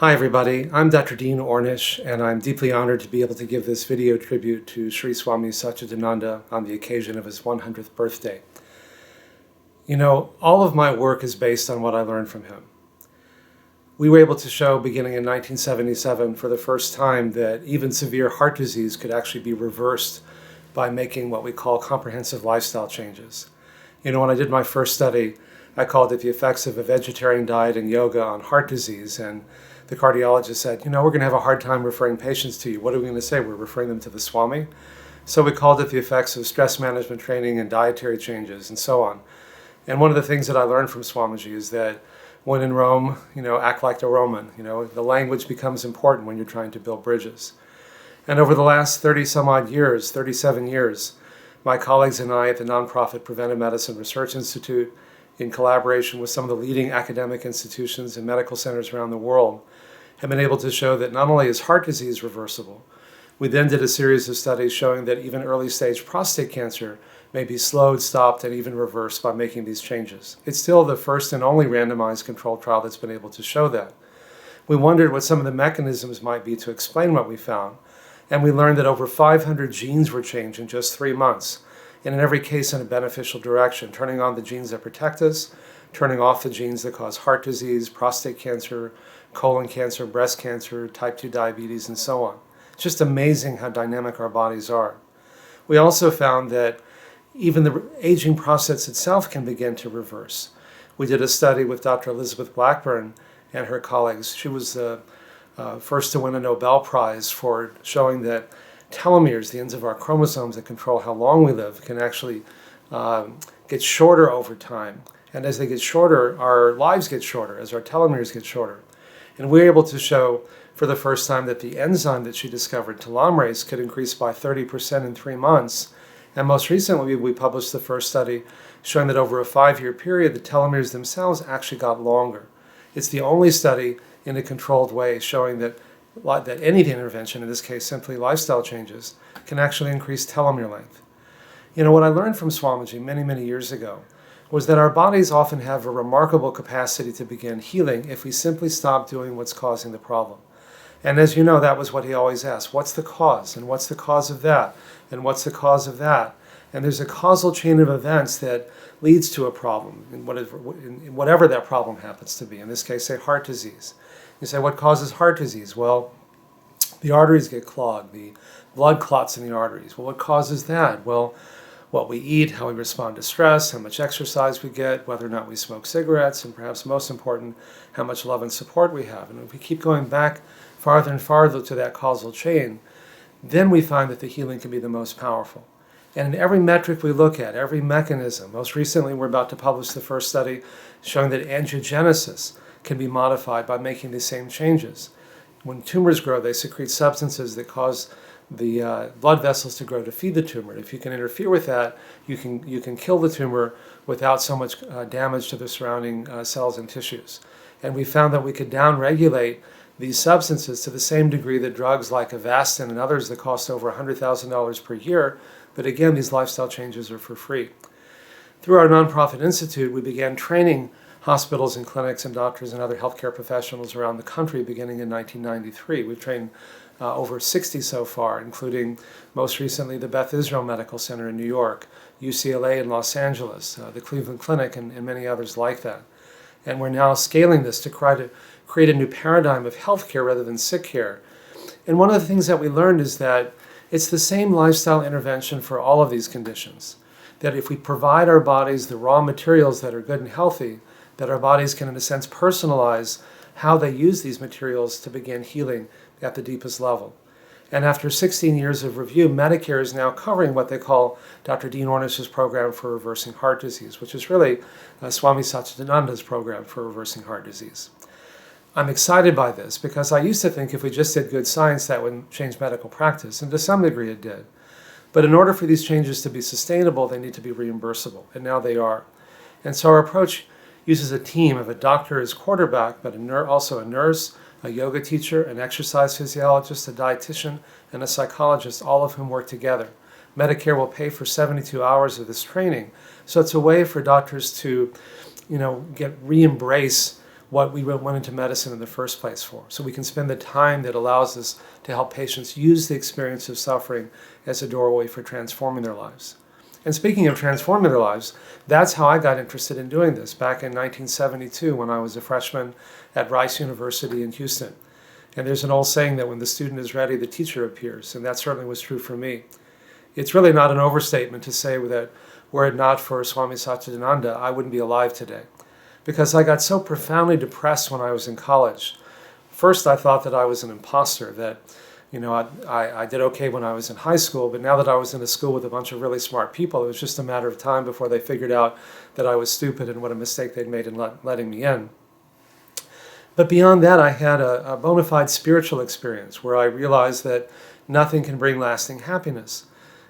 Hi everybody, I'm Dr. Dean Ornish, and I'm deeply honored to be able to give this video tribute to Sri Swami Satchidananda on the occasion of his 100th birthday. You know, all of my work is based on what I learned from him. We were able to show, beginning in 1977, for the first time that even severe heart disease could actually be reversed by making what we call comprehensive lifestyle changes. You know, when I did my first study, I called it the effects of a vegetarian diet and yoga on heart disease, and the cardiologist said, you know, we're going to have a hard time referring patients to you. What are we going to say? We're referring them to the Swami? So we called it the effects of stress management training and dietary changes and so on. And one of the things that I learned from Swamiji is that when in Rome, you know, act like the Roman. You know, the language becomes important when you're trying to build bridges. And over the last 30 some odd years, 37 years, my colleagues and I at the nonprofit Preventive Medicine Research Institute, in collaboration with some of the leading academic institutions and medical centers around the world, have been able to show that not only is heart disease reversible, we then did a series of studies showing that even early stage prostate cancer may be slowed, stopped, and even reversed by making these changes. It's still the first and only randomized controlled trial that's been able to show that. We wondered what some of the mechanisms might be to explain what we found, and we learned that over 500 genes were changed in just 3 months, and in every case in a beneficial direction, turning on the genes that protect us, turning off the genes that cause heart disease, prostate cancer, colon cancer, breast cancer, type 2 diabetes, and so on. It's just amazing how dynamic our bodies are. We also found that even the aging process itself can begin to reverse. We did a study with Dr. Elizabeth Blackburn and her colleagues. She was the first to win a Nobel Prize for showing that telomeres, the ends of our chromosomes that control how long we live, can actually get shorter over time. And as they get shorter, our lives get shorter, as our telomeres get shorter. And we were able to show for the first time that the enzyme that she discovered, telomerase, could increase by 30% in 3 months. And most recently, we published the first study showing that over a 5-year period, the telomeres themselves actually got longer. It's the only study in a controlled way showing that any intervention, in this case simply lifestyle changes, can actually increase telomere length. You know, what I learned from Swamiji many, many years ago was that our bodies often have a remarkable capacity to begin healing if we simply stop doing what's causing the problem. And as you know, that was what he always asked, what's the cause? And what's the cause of that? And what's the cause of that? And there's a causal chain of events that leads to a problem, in whatever that problem happens to be. In this case, say heart disease. You say, what causes heart disease? Well, the arteries get clogged, the blood clots in the arteries. Well, what causes that? Well, what we eat, how we respond to stress, how much exercise we get, whether or not we smoke cigarettes, and perhaps most important, how much love and support we have. And if we keep going back farther and farther to that causal chain, then we find that the healing can be the most powerful. And in every metric we look at, every mechanism, most recently we're about to publish the first study showing that angiogenesis can be modified by making the same changes. When tumors grow, they secrete substances that cause the blood vessels to grow to feed the tumor. If you can interfere with that, you can kill the tumor without so much damage to the surrounding cells and tissues. And we found that we could downregulate these substances to the same degree that drugs like Avastin and others that cost over $100,000 per year, but again, these lifestyle changes are for free. Through our nonprofit institute, we began training hospitals and clinics and doctors and other healthcare professionals around the country beginning in 1993. We've trained over 60 so far, including most recently the Beth Israel Medical Center in New York, UCLA in Los Angeles, the Cleveland Clinic, and many others like that. And we're now scaling this to try to create a new paradigm of healthcare rather than sick care. And one of the things that we learned is that it's the same lifestyle intervention for all of these conditions. That if we provide our bodies the raw materials that are good and healthy, that our bodies can, in a sense, personalize how they use these materials to begin healing at the deepest level. And after 16 years of review, Medicare is now covering what they call Dr. Dean Ornish's program for reversing heart disease, which is really Swami Satchidananda's program for reversing heart disease. I'm excited by this because I used to think if we just did good science that would change medical practice, and to some degree it did. But in order for these changes to be sustainable, they need to be reimbursable, and now they are. And so our approach uses a team of a doctor as quarterback, but also a nurse, a yoga teacher, an exercise physiologist, a dietitian, and a psychologist, all of whom work together. Medicare will pay for 72 hours of this training. So it's a way for doctors to, get re-embrace what we went into medicine in the first place for. So we can spend the time that allows us to help patients use the experience of suffering as a doorway for transforming their lives. And speaking of transforming their lives, that's how I got interested in doing this back in 1972 when I was a freshman at Rice University in Houston. And there's an old saying that when the student is ready, the teacher appears, and that certainly was true for me. It's really not an overstatement to say that were it not for Swami Satchidananda, I wouldn't be alive today. Because I got so profoundly depressed when I was in college. First, I thought that I was an imposter, that I did okay when I was in high school, but now that I was in a school with a bunch of really smart people, it was just a matter of time before they figured out that I was stupid and what a mistake they'd made in letting me in. But beyond that, I had a bona fide spiritual experience where I realized that nothing can bring lasting happiness.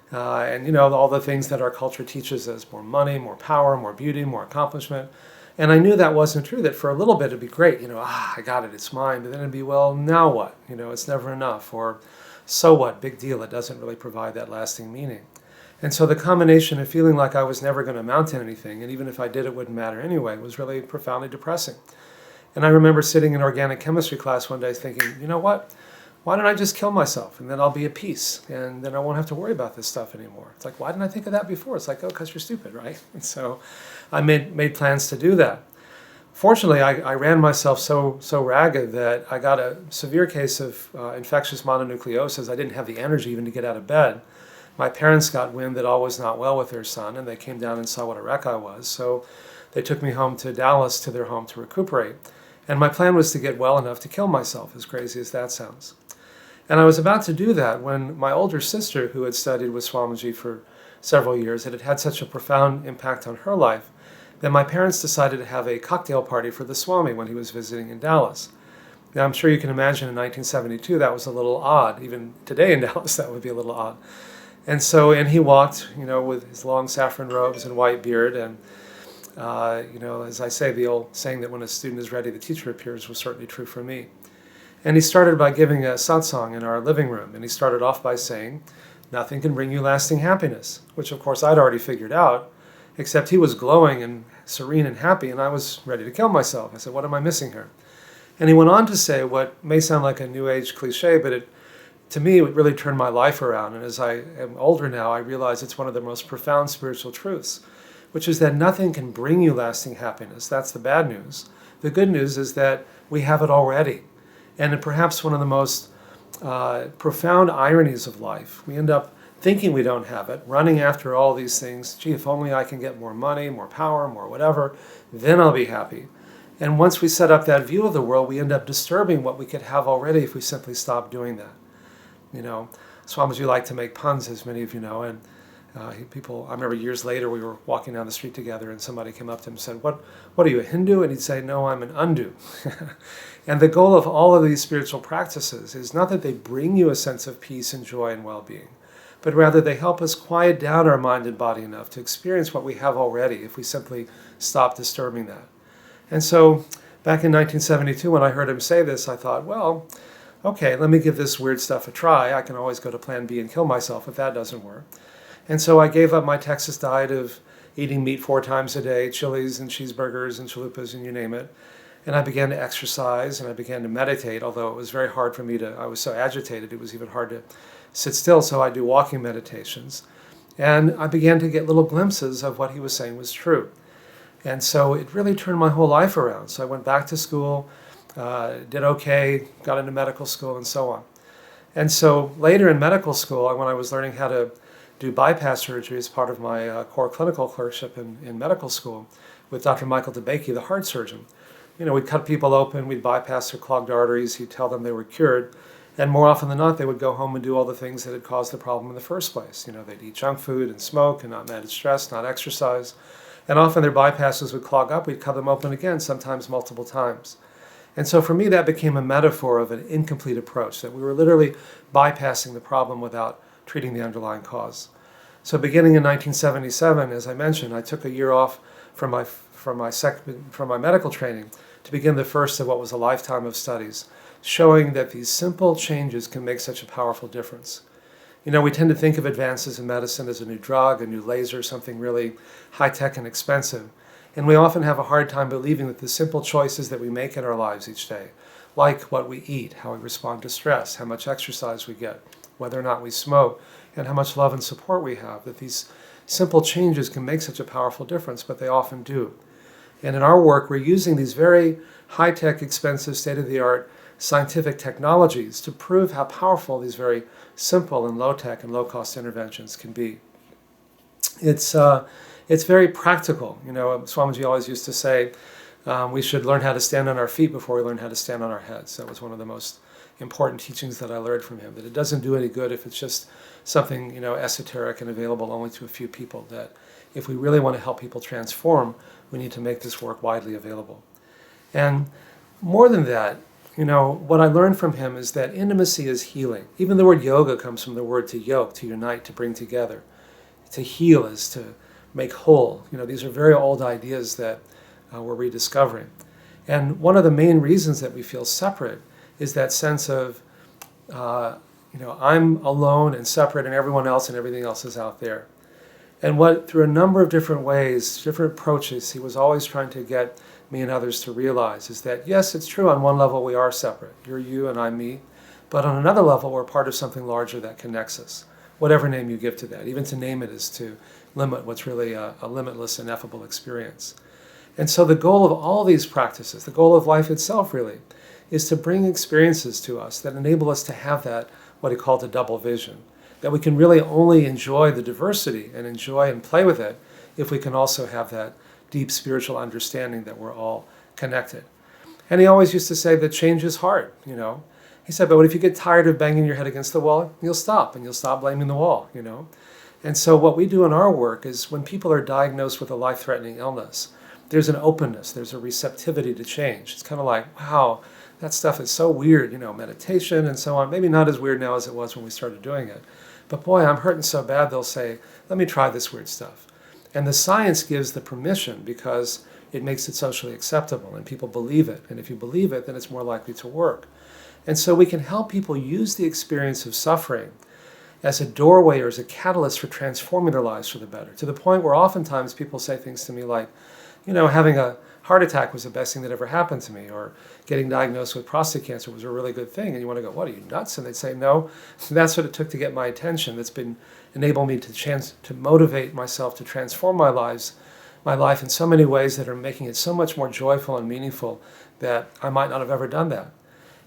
And all the things that our culture teaches us, more money, more power, more beauty, more accomplishment. And I knew that wasn't true, that for a little bit it'd be great, I got it, it's mine, but then it'd be, well, now what? It's never enough, or so what, big deal, it doesn't really provide that lasting meaning. And so the combination of feeling like I was never going to amount to anything, and even if I did, it wouldn't matter anyway, was really profoundly depressing. And I remember sitting in organic chemistry class one day thinking, you know what? Why don't I just kill myself, and then I'll be at peace, and then I won't have to worry about this stuff anymore. It's like, why didn't I think of that before? It's like, oh, because you're stupid, right? And so I made plans to do that. Fortunately, I ran myself so ragged that I got a severe case of infectious mononucleosis. I didn't have the energy even to get out of bed. My parents got wind that all was not well with their son, and they came down and saw what a wreck I was. So they took me home to Dallas, to their home, to recuperate. And my plan was to get well enough to kill myself, as crazy as that sounds. And I was about to do that when my older sister, who had studied with Swamiji for several years, it had had such a profound impact on her life, that my parents decided to have a cocktail party for the Swami when he was visiting in Dallas. Now, I'm sure you can imagine in 1972 that was a little odd. Even today in Dallas, that would be a little odd. And he walked, with his long saffron robes and white beard, and as I say, the old saying that when a student is ready, the teacher appears was certainly true for me. And he started by giving a satsang in our living room, and he started off by saying, nothing can bring you lasting happiness, which of course I'd already figured out, except he was glowing and serene and happy, and I was ready to kill myself. I said, what am I missing here? And he went on to say what may sound like a New Age cliche, but to me, it really turned my life around. And as I am older now, I realize it's one of the most profound spiritual truths, which is that nothing can bring you lasting happiness. That's the bad news. The good news is that we have it already. And perhaps one of the most profound ironies of life, we end up thinking we don't have it, running after all these things. Gee, if only I can get more money, more power, more whatever, then I'll be happy. And once we set up that view of the world, we end up disturbing what we could have already if we simply stop doing that. Swamiji liked to make puns, as many of you know, and I remember years later we were walking down the street together and somebody came up to him and said, what are you, a Hindu? And he'd say, no, I'm an undu. And the goal of all of these spiritual practices is not that they bring you a sense of peace and joy and well-being, but rather they help us quiet down our mind and body enough to experience what we have already if we simply stop disturbing that. And so back in 1972 when I heard him say this, I thought, well, okay, let me give this weird stuff a try. I can always go to plan B and kill myself if that doesn't work. And so I gave up my Texas diet of eating meat 4 times a day, chilies and cheeseburgers and chalupas and you name it. And I began to exercise and I began to meditate, although it was very hard for me I was so agitated, it was even hard to sit still, so I do walking meditations. And I began to get little glimpses of what he was saying was true. And so it really turned my whole life around. So I went back to school, did okay, got into medical school and so on. And so later in medical school, when I was learning how to do bypass surgery as part of my core clinical clerkship in medical school with Dr. Michael DeBakey, the heart surgeon, we'd cut people open, we'd bypass their clogged arteries, he'd tell them they were cured, and more often than not, they would go home and do all the things that had caused the problem in the first place. They'd eat junk food and smoke and not manage stress, not exercise, and often their bypasses would clog up, we'd cut them open again, sometimes multiple times. And so for me, that became a metaphor of an incomplete approach, that we were literally bypassing the problem without treating the underlying cause. So beginning in 1977, as I mentioned, I took a year off from my medical training to begin the first of what was a lifetime of studies, showing that these simple changes can make such a powerful difference. We tend to think of advances in medicine as a new drug, a new laser, something really high-tech and expensive. And we often have a hard time believing that the simple choices that we make in our lives each day, like what we eat, how we respond to stress, how much exercise we get, whether or not we smoke, and how much love and support we have, that these simple changes can make such a powerful difference, but they often do. And in our work, we're using these very high-tech, expensive, state-of-the-art scientific technologies to prove how powerful these very simple and low-tech and low-cost interventions can be. It's very practical. You know, Swamiji always used to say, we should learn how to stand on our feet before we learn how to stand on our heads. That was one of the most important teachings that I learned from him, that it doesn't do any good if it's just something, you know, esoteric and available only to a few people, that if we really want to help people transform, we need to make this work widely available. And more than that, you know, what I learned from him is that intimacy is healing. Even the word yoga comes from the word to yoke, to unite, to bring together. To heal is to make whole. You know, these are very old ideas that we're rediscovering. And one of the main reasons that we feel separate is that sense of, you know, I'm alone and separate and everyone else and everything else is out there. And what, through a number of different ways, different approaches, he was always trying to get me and others to realize is that, yes, it's true, on one level we are separate. You're you and I'm me. But on another level, we're part of something larger that connects us. Whatever name you give to that. Even to name it is to limit what's really a limitless, ineffable experience. And so the goal of all these practices, the goal of life itself really, is to bring experiences to us that enable us to have that, what he called a double vision. That we can really only enjoy the diversity and enjoy and play with it if we can also have that deep spiritual understanding that we're all connected. And he always used to say that change is hard, you know. He said, but what if you get tired of banging your head against the wall? You'll stop, and you'll stop blaming the wall, you know. And so what we do in our work is when people are diagnosed with a life-threatening illness, there's an openness, there's a receptivity to change. It's kind of like, wow, that stuff is so weird, you know, meditation and so on. Maybe not as weird now as it was when we started doing it. But boy, I'm hurting so bad, they'll say, let me try this weird stuff. And the science gives the permission because it makes it socially acceptable and people believe it. And if you believe it, then it's more likely to work. And so we can help people use the experience of suffering as a doorway or as a catalyst for transforming their lives for the better. To the point where oftentimes people say things to me like, you know, having a heart attack was the best thing that ever happened to me, or getting diagnosed with prostate cancer was a really good thing. And you want to go, what, are you nuts? And they'd say, no, that's what it took to get my attention. That's been enabled me to motivate myself to transform my life in so many ways that are making it so much more joyful and meaningful that I might not have ever done that.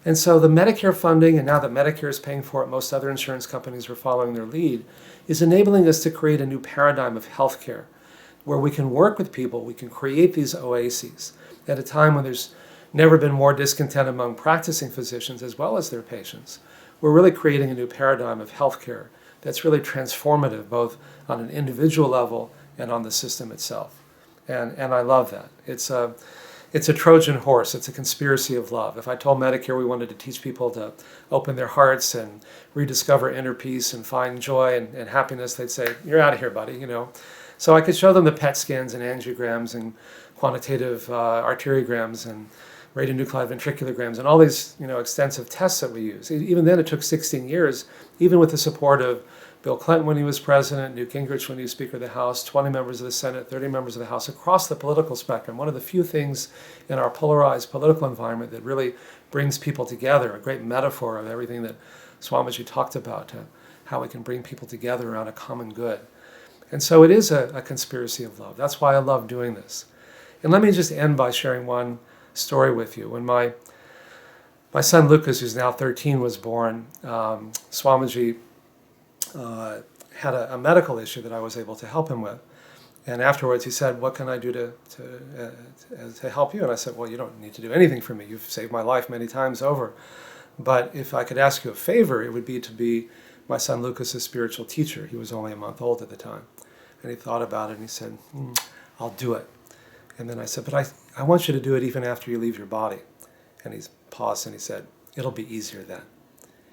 And so the Medicare funding, and now that Medicare is paying for it, most other insurance companies are following their lead, is enabling us to create a new paradigm of healthcare where we can work with people, we can create these oases at a time when there's never been more discontent among practicing physicians as well as their patients. We're really creating a new paradigm of healthcare that's really transformative, both on an individual level and on the system itself. And I love that. It's a Trojan horse. It's a conspiracy of love. If I told Medicare we wanted to teach people to open their hearts and rediscover inner peace and find joy and happiness, they'd say, you're out of here, buddy, you know. So I could show them the PET scans and angiograms and quantitative arteriograms and radionuclide ventriculograms and all these, you know, extensive tests that we use. Even then, it took 16 years, even with the support of Bill Clinton when he was president, Newt Gingrich when he was Speaker of the House, 20 members of the Senate, 30 members of the House, across the political spectrum. One of the few things in our polarized political environment that really brings people together, a great metaphor of everything that Swamiji talked about, how we can bring people together around a common good. And so it is a conspiracy of love. That's why I love doing this. And let me just end by sharing one story with you. When my son Lucas, who's now 13, was born, Swamiji had a medical issue that I was able to help him with. And afterwards he said, what can I do to help you? And I said, well, you don't need to do anything for me. You've saved my life many times over. But if I could ask you a favor, it would be to be my son Lucas's spiritual teacher. He was only a month old at the time. And he thought about it and he said, I'll do it. And then I said, but I want you to do it even after you leave your body. And he paused and he said, it'll be easier then.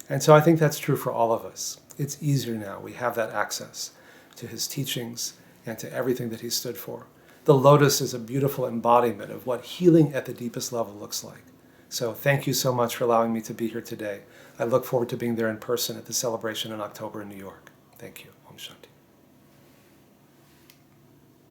And so I think that's true for all of us. It's easier now. We have that access to his teachings and to everything that he stood for. The lotus is a beautiful embodiment of what healing at the deepest level looks like. So thank you so much for allowing me to be here today. I look forward to being there in person at the celebration in October in New York. Thank you. Om Shanti.